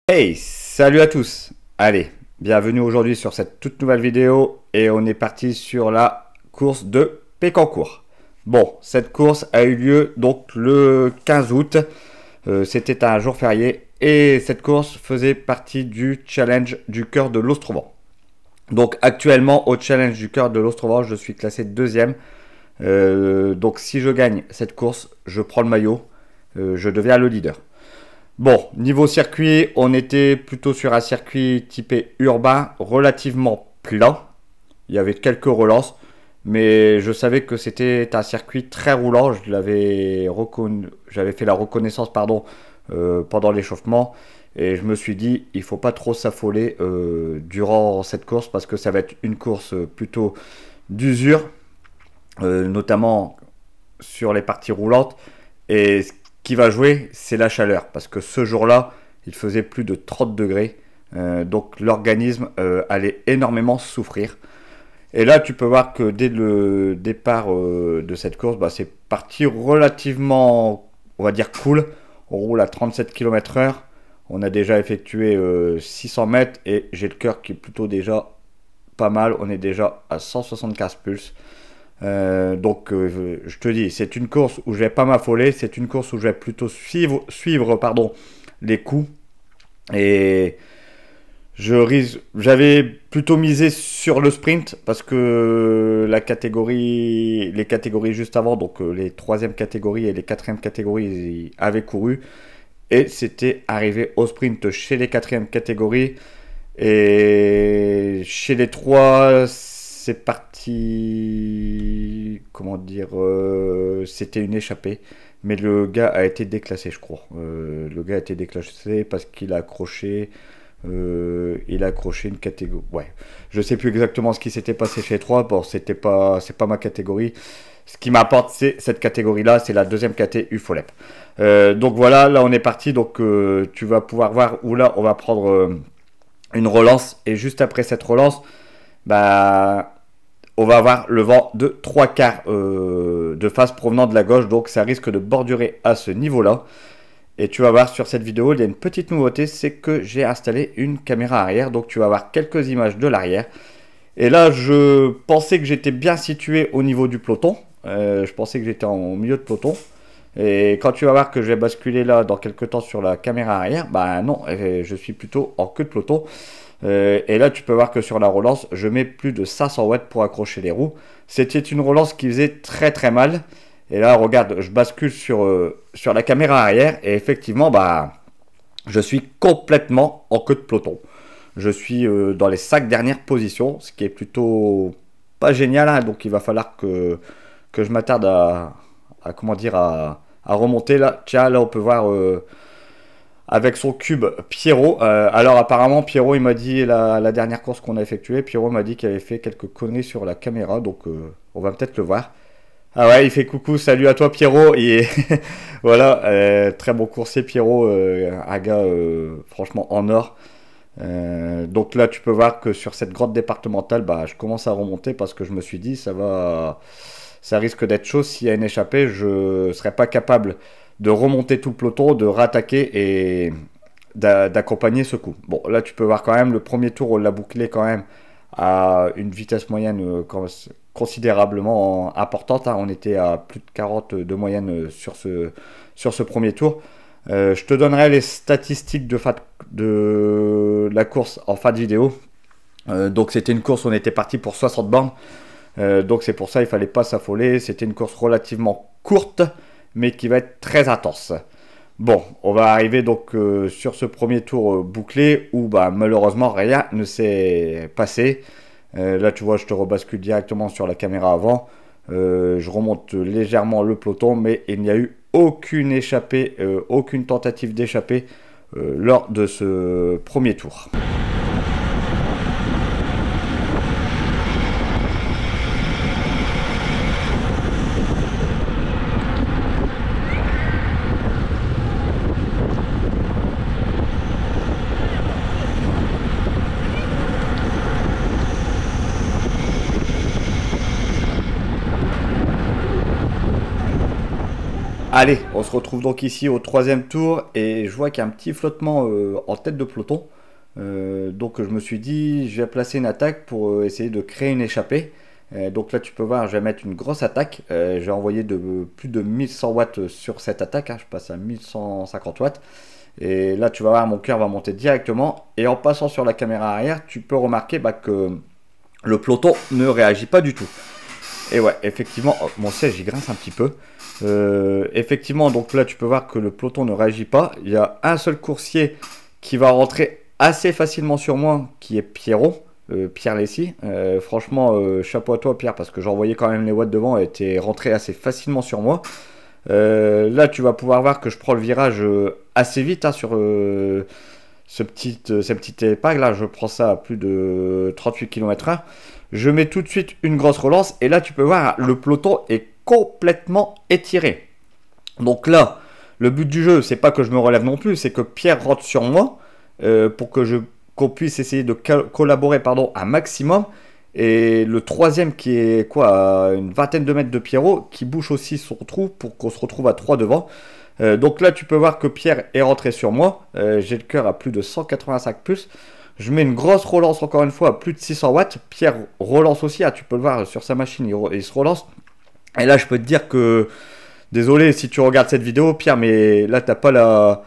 Hey, salut à tous. Allez, bienvenue aujourd'hui sur cette toute nouvelle vidéo et on est parti sur la course de Pécancourt. Bon, cette course a eu lieu donc le 15 août. C'était un jour férié et cette course faisait partie du challenge du cœur de l'Ostrovent. Donc actuellement au challenge du cœur de l'Ostrovent, je suis classé deuxième. Donc si je gagne cette course, je prends le maillot, je deviens le leader. Bon, niveau circuit, on était plutôt sur un circuit typé urbain, relativement plat. Il y avait quelques relances, mais je savais que c'était un circuit très roulant. J'avais fait la reconnaissance, pendant l'échauffement. Et je me suis dit, il faut pas trop s'affoler durant cette course parce que ça va être une course plutôt d'usure, notamment sur les parties roulantes. Et ce qui va jouer, c'est la chaleur. Parce que ce jour-là, il faisait plus de 30 degrés. Donc l'organisme allait énormément souffrir. Et là, tu peux voir que dès le départ de cette course, c'est parti relativement, on va dire, cool. On roule à 37 km/h. On a déjà effectué 600 mètres et j'ai le cœur qui est plutôt déjà pas mal. On est déjà à 175 pulses. Je te dis, c'est une course où je vais pas m'affoler, c'est une course où je vais plutôt suivre les coups. Et j'avais plutôt misé sur le sprint parce que les catégories juste avant, donc les troisième catégories et les quatrième catégories avaient couru. Et c'était arrivé au sprint chez les quatrième catégories. Et chez les trois, c'est parti. Comment dire, c'était une échappée. Mais le gars a été déclassé, je crois. Le gars a été déclassé parce qu'il a accroché. Il a accroché une catégorie. Ouais. Je sais plus exactement ce qui s'était passé chez les trois. Bon, c'est pas ma catégorie. Ce qui m'apporte, c'est cette catégorie-là. C'est la deuxième caté UFOLEP. Donc voilà, là on est parti. Donc tu vas pouvoir voir où là on va prendre une relance. Et juste après cette relance, on va avoir le vent de 3/4 de face provenant de la gauche. Donc ça risque de bordurer à ce niveau-là. Et tu vas voir sur cette vidéo, il y a une petite nouveauté, c'est que j'ai installé une caméra arrière. Donc tu vas voir quelques images de l'arrière. Et là, je pensais que j'étais bien situé au niveau du peloton. Je pensais que j'étais en milieu de peloton. Et quand tu vas voir que je vais basculer là dans quelques temps sur la caméra arrière, non, je suis plutôt en queue de peloton. Et là, tu peux voir que sur la relance, je mets plus de 500 watts pour accrocher les roues. C'était une relance qui faisait très très mal. Et là, regarde, je bascule sur la caméra arrière. Et effectivement, je suis complètement en queue de peloton. Je suis dans les 5 dernières positions, ce qui est plutôt pas génial. Hein. Donc il va falloir que je m'attarde à remonter là. Tiens, là on peut voir avec son cube Pierrot. Alors apparemment Pierrot, il m'a dit la dernière course qu'on a effectuée, Pierrot m'a dit qu'il avait fait quelques conneries sur la caméra. Donc on va peut-être le voir. Ah ouais, il fait coucou, salut à toi Pierrot. Voilà, très bon coursier Pierrot, un gars franchement en or. Donc là, tu peux voir que sur cette grotte départementale, je commence à remonter parce que je me suis dit, ça risque d'être chaud. S'il y a une échappée, je ne serai pas capable de remonter tout le peloton, de rattaquer et d'accompagner ce coup. Bon, là, tu peux voir quand même, le premier tour, on l'a bouclé quand même à une vitesse moyenne considérablement importante. Hein. On était à plus de 40 de moyenne sur ce premier tour. Je te donnerai les statistiques de la course en fin de vidéo. Donc c'était une course, on était parti pour 60 bornes. Donc c'est pour ça il fallait pas s'affoler. C'était une course relativement courte, mais qui va être très intense. Bon, on va arriver donc sur ce premier tour bouclé où malheureusement rien ne s'est passé. Là tu vois, je te rebascule directement sur la caméra avant. Je remonte légèrement le peloton, mais il n'y a eu aucune échappée, aucune tentative d'échapper lors de ce premier tour. Allez, on se retrouve donc ici au troisième tour et je vois qu'il y a un petit flottement en tête de peloton. Donc je me suis dit, je vais placer une attaque pour essayer de créer une échappée. Donc là tu peux voir, je vais mettre une grosse attaque. Je vais envoyer plus de 1100 watts sur cette attaque. Je passe à 1150 watts. Et là tu vas voir, mon cœur va monter directement. Et en passant sur la caméra arrière, tu peux remarquer que le peloton ne réagit pas du tout. Et ouais, effectivement, mon siège il grince un petit peu. Effectivement, donc là tu peux voir que le peloton ne réagit pas. Il y a un seul coursier qui va rentrer assez facilement sur moi, qui est Pierrot, Pierre Lessy. Franchement, chapeau à toi Pierre, parce que j'envoyais quand même les watts devant et t'es rentré assez facilement sur moi. Là tu vas pouvoir voir que je prends le virage assez vite sur cette petite épingle là. Je prends ça à plus de 38 km/h. Je mets tout de suite une grosse relance et là tu peux voir le peloton est complètement étiré. Donc là, le but du jeu, c'est pas que je me relève non plus, c'est que Pierre rentre sur moi pour que qu'on puisse essayer de collaborer un maximum. Et le troisième qui est quoi, à une vingtaine de mètres de Pierrot, qui bouche aussi son trou pour qu'on se retrouve à 3 devant. Donc là, tu peux voir que Pierre est rentré sur moi. J'ai le cœur à plus de 185 pulses. Je mets une grosse relance encore une fois à plus de 600 watts. Pierre relance aussi, tu peux le voir sur sa machine, il se relance. Et là, je peux te dire que, désolé si tu regardes cette vidéo, Pierre, mais là, t'as pas la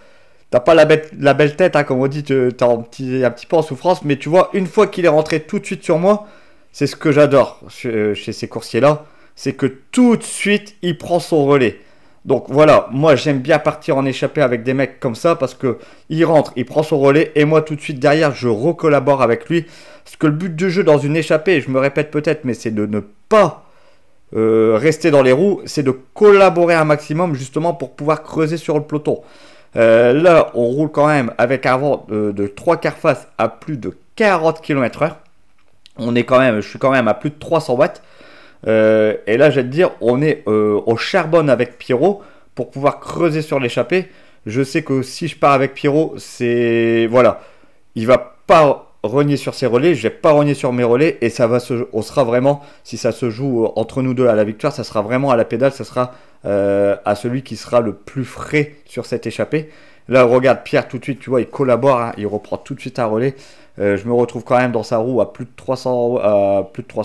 belle tête, comme on dit, t'es un petit peu en souffrance. Mais tu vois, une fois qu'il est rentré tout de suite sur moi, c'est ce que j'adore chez ces coursiers-là, c'est que tout de suite, il prend son relais. Donc voilà, moi j'aime bien partir en échappée avec des mecs comme ça parce que il rentre, il prend son relais et moi tout de suite derrière je recollabore avec lui. Parce que le but du jeu dans une échappée, je me répète peut-être, mais c'est de ne pas rester dans les roues, c'est de collaborer un maximum justement pour pouvoir creuser sur le peloton. Là on roule quand même avec un vent de 3 quarts face à plus de 40 km/h. Je suis quand même à plus de 300 watts. Et là, je vais te dire, on est au charbonne avec Pierrot pour pouvoir creuser sur l'échappée. Je sais que si je pars avec Pierrot, voilà, il va pas rogner sur ses relais, je vais pas rogner sur mes relais et on sera vraiment, si ça se joue entre nous deux à la victoire, ça sera vraiment à la pédale, ça sera à celui qui sera le plus frais sur cette échappée. Là, regarde Pierre tout de suite, tu vois, il collabore, il reprend tout de suite un relais. Je me retrouve quand même dans sa roue à plus de 300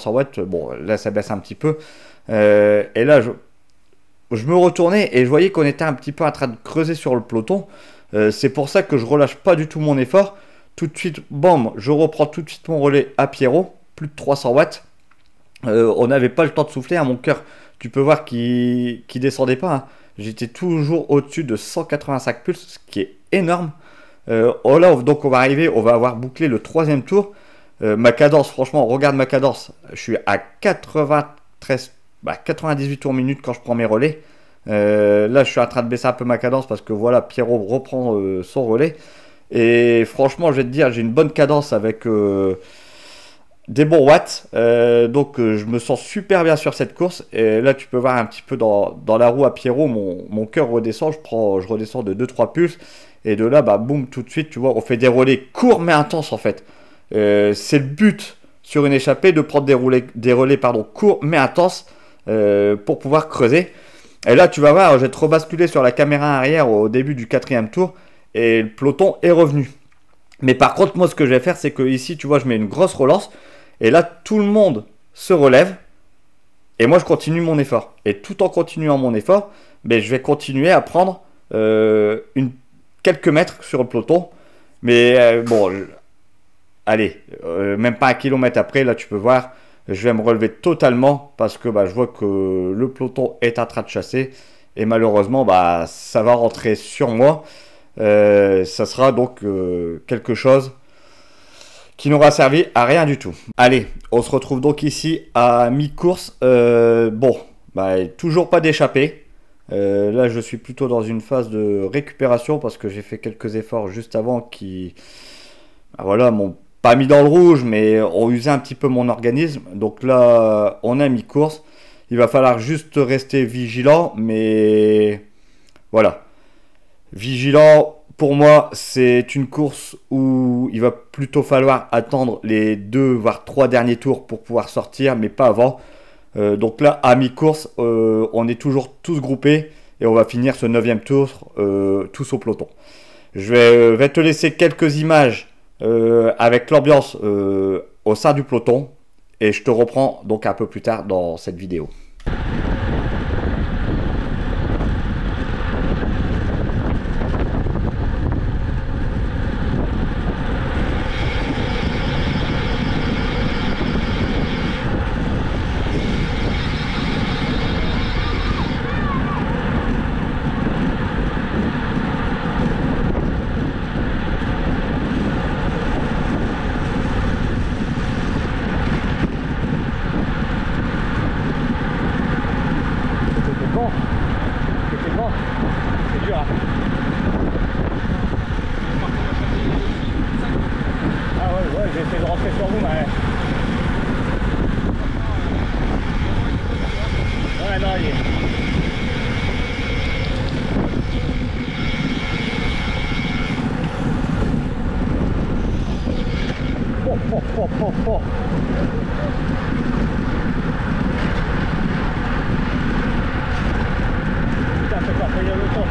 watts. Bon, là, ça baisse un petit peu. Et là, je me retournais et je voyais qu'on était un petit peu en train de creuser sur le peloton. C'est pour ça que je relâche pas du tout mon effort. Tout de suite, bam, je reprends tout de suite mon relais à Pierrot, plus de 300 watts. On n'avait pas le temps de souffler. Mon cœur, tu peux voir qu'il descendait pas. J'étais toujours au-dessus de 185 pulses, ce qui est énorme. Là, donc on va avoir bouclé le troisième tour. Ma cadence, franchement, regarde ma cadence. Je suis à 98 tours minutes quand je prends mes relais. Là, je suis en train de baisser un peu ma cadence parce que voilà, Pierrot reprend son relais. Et franchement, je vais te dire, j'ai une bonne cadence avec des bons watts. Donc, je me sens super bien sur cette course. Et là, tu peux voir un petit peu dans la roue à Pierrot, mon cœur redescend. Je redescends de 2-3 pulses. Et de là, boum, tout de suite, tu vois, on fait des relais courts mais intenses en fait. C'est le but sur une échappée de prendre des relais courts mais intenses pour pouvoir creuser. Et là, tu vas voir, je vais te rebasculer sur la caméra arrière au début du quatrième tour et le peloton est revenu. Mais par contre, moi, ce que je vais faire, c'est que ici, tu vois, je mets une grosse relance et là, tout le monde se relève et moi, je continue mon effort. Et tout en continuant mon effort, je vais continuer à prendre quelques mètres sur le peloton. Mais bon, allez, même pas un kilomètre après, là, tu peux voir, je vais me relever totalement parce que je vois que le peloton est en train de chasser et malheureusement, ça va rentrer sur moi. Ça sera donc quelque chose qui n'aura servi à rien du tout. Allez, on se retrouve donc ici à mi-course. Toujours pas d'échappée. Là, je suis plutôt dans une phase de récupération parce que j'ai fait quelques efforts juste avant qui, m'ont pas mis dans le rouge, mais ont usé un petit peu mon organisme. Donc là, on a mi-course. Il va falloir juste rester vigilant, mais voilà. Vigilant, pour moi, c'est une course où il va plutôt falloir attendre les 2 voire 3 derniers tours pour pouvoir sortir, mais pas avant. Donc là, à mi-course, on est toujours tous groupés Et on va finir ce 9e tour tous au peloton. Je vais te laisser quelques images avec l'ambiance au sein du peloton. Et je te reprends donc un peu plus tard dans cette vidéo. C'est dur. Ah ouais, j'ai essayé de rentrer sur vous, mais... Ouais, non, il est... Oh. Putain, c'est pas payé le temps.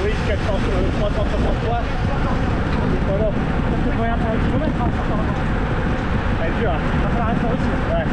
Oui, 363. Voilà. Il faut rien faire 1 km, hein. Elle est dure, hein. Il va falloir rester aussi. Ouais.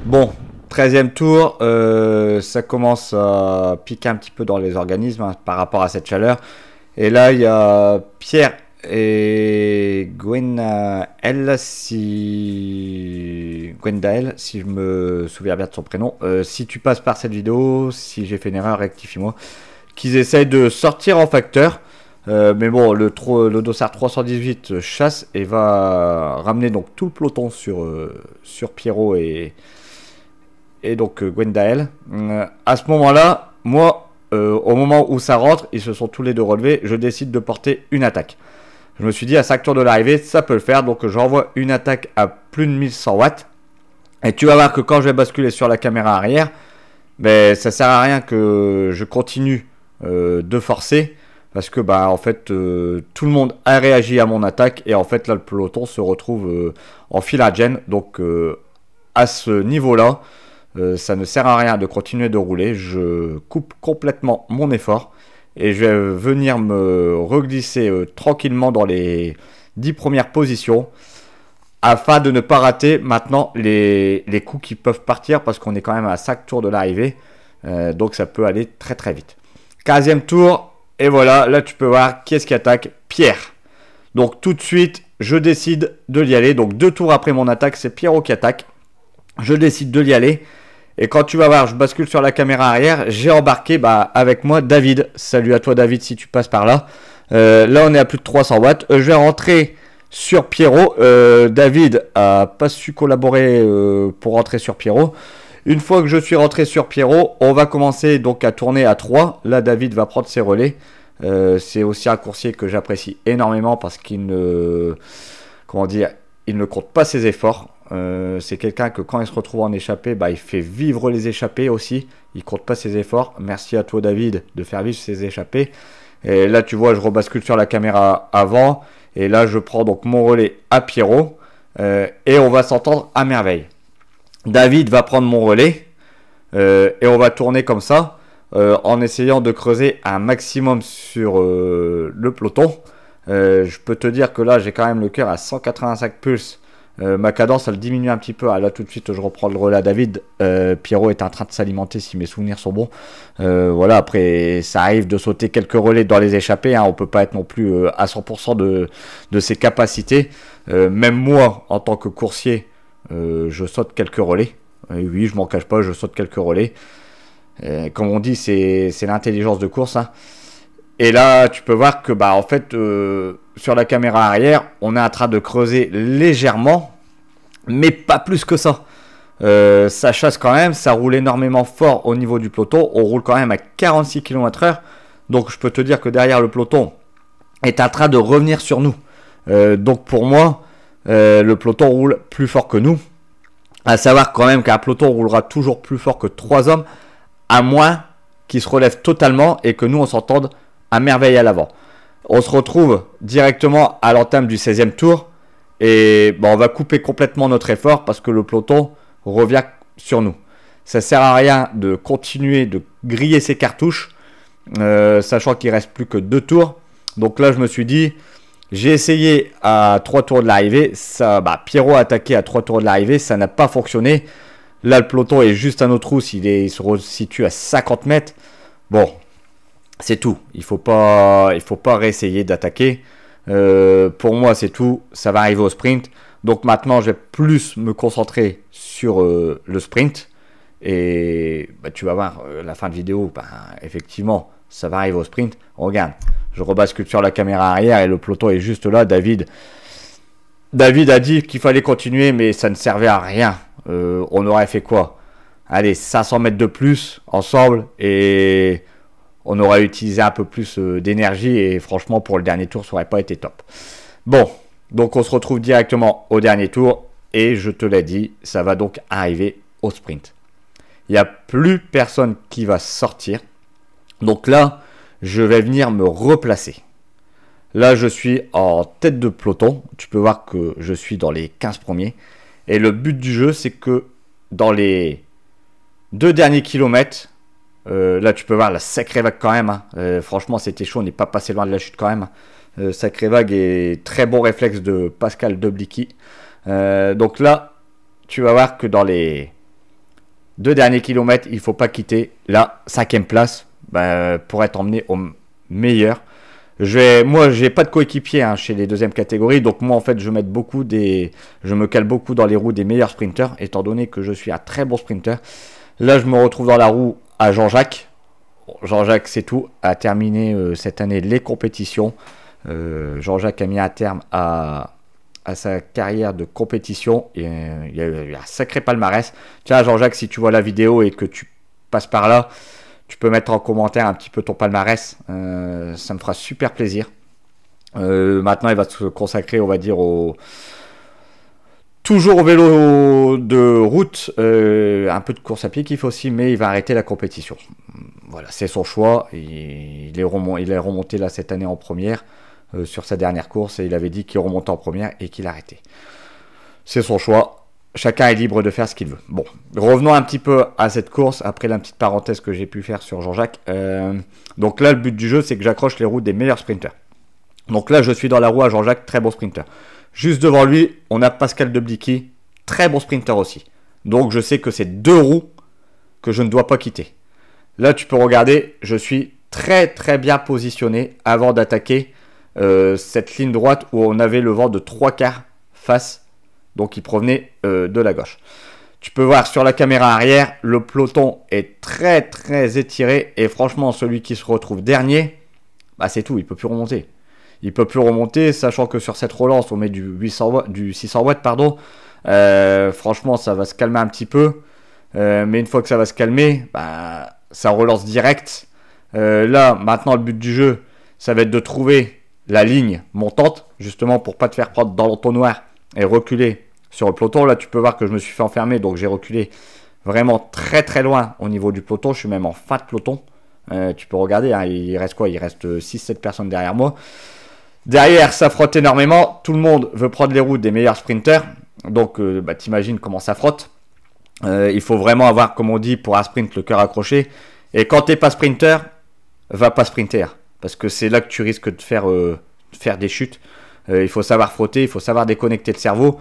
Bon, 13e tour, ça commence à piquer un petit peu dans les organismes hein, par rapport à cette chaleur. Et là, il y a Pierre et Gwendael, si je me souviens bien de son prénom. Si tu passes par cette vidéo, si j'ai fait une erreur, rectifie-moi. Qu'ils essayent de sortir en facteur. Mais bon, le dossard 318 chasse et va ramener donc tout le peloton sur Pierrot et donc Gwendael. À ce moment-là, moi, au moment où ça rentre, ils se sont tous les deux relevés, je décide de porter une attaque. Je me suis dit à 5 tours de l'arrivée, ça peut le faire, donc j'envoie une attaque à plus de 1100 watts. Et tu vas voir que quand je vais basculer sur la caméra arrière, ben, ça sert à rien que je continue de forcer. parce que bah en fait tout le monde a réagi à mon attaque et en fait là le peloton se retrouve en filagène. Donc à ce niveau-là, ça ne sert à rien de continuer de rouler. Je coupe complètement mon effort et je vais venir me reglisser tranquillement dans les 10 premières positions afin de ne pas rater maintenant les coups qui peuvent partir parce qu'on est quand même à 5 tours de l'arrivée. Donc ça peut aller très très vite. 15e tour, et voilà, là tu peux voir qui est-ce qui attaque. Pierre. Donc tout de suite, je décide de y aller. Donc 2 tours après mon attaque, c'est Pierrot qui attaque. Je décide de y aller. Et quand tu vas voir, je bascule sur la caméra arrière, j'ai embarqué avec moi David. Salut à toi David si tu passes par là. Là on est à plus de 300 watts. Je vais rentrer sur Pierrot. David a pas su collaborer pour rentrer sur Pierrot. Une fois que je suis rentré sur Pierrot, on va commencer donc à tourner à 3. Là, David va prendre ses relais. C'est aussi un coursier que j'apprécie énormément parce qu'il ne, comment dire, il ne compte pas ses efforts. C'est quelqu'un que quand il se retrouve en échappée, il fait vivre les échappées aussi. Il compte pas ses efforts. Merci à toi David de faire vivre ses échappées. Et là, tu vois, je rebascule sur la caméra avant. Et là, je prends donc mon relais à Pierrot. Et on va s'entendre à merveille. David va prendre mon relais et on va tourner comme ça en essayant de creuser un maximum sur le peloton. Je peux te dire que là j'ai quand même le cœur à 185 pulses. Ma cadence elle diminue un petit peu. Ah, là tout de suite je reprends le relais à David. Pierrot est en train de s'alimenter si mes souvenirs sont bons. Voilà, après ça arrive de sauter quelques relais dans les échappées. On peut pas être non plus à 100% de ses capacités. Même moi en tant que coursier, je saute quelques relais. Oui, je m'en cache pas, je saute quelques relais. Comme on dit, c'est l'intelligence de course. Et là, tu peux voir que en fait, sur la caméra arrière, on est en train de creuser légèrement, mais pas plus que ça. Ça chasse quand même, ça roule énormément fort au niveau du peloton. On roule quand même à 46 km/h. Donc je peux te dire que derrière le peloton est en train de revenir sur nous. Donc pour moi, le peloton roule plus fort que nous. À savoir quand même qu'un peloton roulera toujours plus fort que 3 hommes, à moins qu'ils se relèvent totalement et que nous on s'entende à merveille à l'avant. On se retrouve directement à l'entame du 16e tour et on va couper complètement notre effort parce que le peloton revient sur nous. Ça sert à rien de continuer de griller ses cartouches, sachant qu'il reste plus que 2 tours. Donc là je me suis dit, j'ai essayé à 3 tours de l'arrivée, Pierrot a attaqué à 3 tours de l'arrivée, ça n'a pas fonctionné. Là, le peloton est juste à notre rousse, il se situe à 50 mètres. Bon, c'est tout. Il faut pas réessayer d'attaquer. Pour moi, c'est tout. Ça va arriver au sprint. Donc maintenant, je vais plus me concentrer sur le sprint. Et tu vas voir la fin de vidéo, effectivement, ça va arriver au sprint. Regarde. Je rebascule sur la caméra arrière et le peloton est juste là. David a dit qu'il fallait continuer, mais ça ne servait à rien. On aurait fait quoi? Allez, 500 mètres de plus ensemble et on aurait utilisé un peu plus d'énergie. Et franchement, pour le dernier tour, ça n'aurait pas été top. Bon, donc on se retrouve directement au dernier tour. Et je te l'ai dit, ça va donc arriver au sprint. Il n'y a plus personne qui va sortir. Donc là, je vais venir me replacer. Là, je suis en tête de peloton. Tu peux voir que je suis dans les 15 premiers. Et le but du jeu, c'est que dans les 2 derniers kilomètres, là, tu peux voir la sacrée vague quand même. Franchement, c'était chaud. On n'est pas passé loin de la chute quand même. Sacrée vague et très bon réflexe de Pascal Deblicky. Donc là, tu vas voir que dans les 2 derniers kilomètres, il ne faut pas quitter la 5e place. Pour être emmené au meilleur. Moi, j'ai pas de coéquipier chez les 2e catégories, donc moi en fait je me cale beaucoup dans les roues des meilleurs sprinteurs, étant donné que je suis un très bon sprinter. Là, je me retrouve dans la roue à Jean-Jacques. Jean-Jacques, c'est tout, a terminé cette année les compétitions. Jean-Jacques a mis un terme à sa carrière de compétition. Et, il y a eu un sacré palmarès. Tiens, Jean-Jacques, si tu vois la vidéo et que tu passes par là, tu peux mettre en commentaire un petit peu ton palmarès. Ça me fera super plaisir. Maintenant, il va se consacrer, on va dire, toujours au vélo de route. Un peu de course à pied qu'il faut aussi, mais il va arrêter la compétition. voilà, c'est son choix. Il est remonté là cette année en première sur sa dernière course et il avait dit qu'il remontait en première et qu'il arrêtait. C'est son choix. Chacun est libre de faire ce qu'il veut. Bon, revenons un petit peu à cette course après la petite parenthèse que j'ai pu faire sur Jean-Jacques. Donc là, le but du jeu, c'est que j'accroche les roues des meilleurs sprinters. Donc là, je suis dans la roue à Jean-Jacques, très bon sprinter. Juste devant lui, on a Pascal Deblicky, très bon sprinter aussi. Donc je sais que c'est 2 roues que je ne dois pas quitter. Là, tu peux regarder, je suis très très bien positionné avant d'attaquer cette ligne droite où on avait le vent de 3/4 face. Donc il provenait de la gauche. Tu peux voir sur la caméra arrière, le peloton est très très étiré. Et franchement, celui qui se retrouve dernier, bah c'est tout, il ne peut plus remonter. Il ne peut plus remonter, sachant que sur cette relance, on met du 600 watts, pardon. Franchement, ça va se calmer un petit peu. Mais une fois que ça va se calmer, bah, ça relance direct. Là, maintenant, le but du jeu, ça va être de trouver la ligne montante, justement pour pas te faire prendre dans l'entonnoir et reculer sur le peloton. Là, tu peux voir que je me suis fait enfermer, donc j'ai reculé vraiment très très loin au niveau du peloton. Je suis même en fin de peloton. Tu peux regarder, hein, il reste quoi? Il reste 6-7 personnes derrière moi. Derrière, ça frotte énormément. Tout le monde veut prendre les roues des meilleurs sprinters. Donc, bah, t'imagines comment ça frotte. Il faut vraiment avoir, comme on dit, pour un sprint, le cœur accroché. Et quand t'es pas sprinter, va pas sprinter. Parce que c'est là que tu risques de faire des chutes. Il faut savoir frotter, il faut savoir déconnecter le cerveau.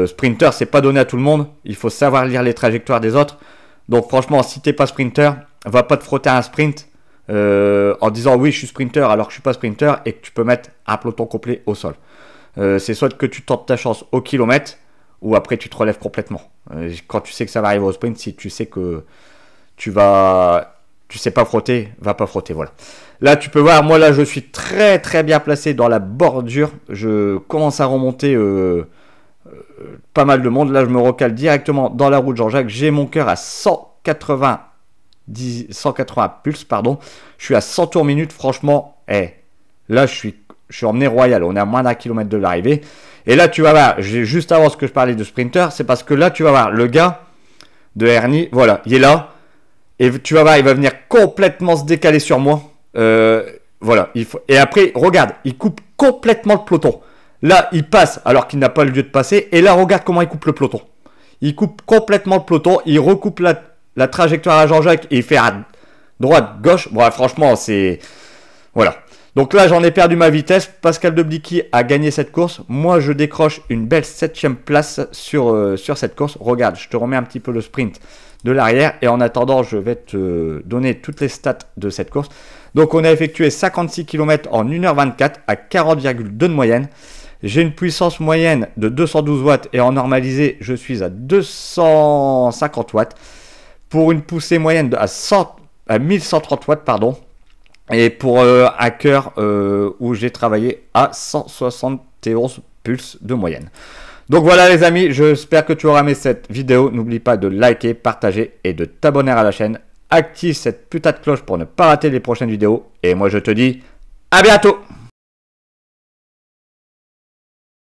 Sprinter, c'est pas donné à tout le monde. Il faut savoir lire les trajectoires des autres. Donc franchement, si t'es pas sprinter, va pas te frotter à un sprint en disant oui, je suis sprinter alors que je suis pas sprinter et que tu peux mettre un peloton complet au sol. C'est soit que tu tentes ta chance au kilomètre ou après tu te relèves complètement. Quand tu sais que ça va arriver au sprint, si tu sais que tu sais pas frotter, va pas frotter, voilà. Là, tu peux voir, moi là, je suis très très bien placé dans la bordure. Je commence à remonter pas mal de monde. Là, je me recale directement dans la roue de Jean-Jacques. J'ai mon cœur à 180 pulses, pardon. Je suis à 100 tours minute, franchement. Là, je suis emmené royal. On est à moins d'1 kilomètre de l'arrivée. Et là, tu vas voir, juste avant ce que je parlais de sprinter, c'est parce que là, tu vas voir le gars de Ernie, voilà, il est là. Et tu vas voir, il va venir complètement se décaler sur moi. Voilà. Et après, regarde, il coupe complètement le peloton. Là, il passe alors qu'il n'a pas le lieu de passer. Et là, regarde comment il coupe le peloton. Il coupe complètement le peloton. Il recoupe la trajectoire à Jean-Jacques et il fait à droite, gauche. Bon, franchement, c'est... Voilà. Donc là, j'en ai perdu ma vitesse. Pascal Deblicky a gagné cette course. Moi, je décroche une belle 7e place sur cette course. Regarde, je te remets un petit peu le sprint de l'arrière. Et en attendant, je vais te donner toutes les stats de cette course. Donc, on a effectué 56 km en 1h24 à 40,2 de moyenne. J'ai une puissance moyenne de 212 watts et en normalisé, je suis à 250 watts. Pour une poussée moyenne à 1130 watts, pardon. Et pour un cœur où j'ai travaillé à 171 pulses de moyenne. Donc voilà les amis, j'espère que tu auras aimé cette vidéo. N'oublie pas de liker, partager et de t'abonner à la chaîne. Active cette putain de cloche pour ne pas rater les prochaines vidéos. Et moi je te dis à bientôt.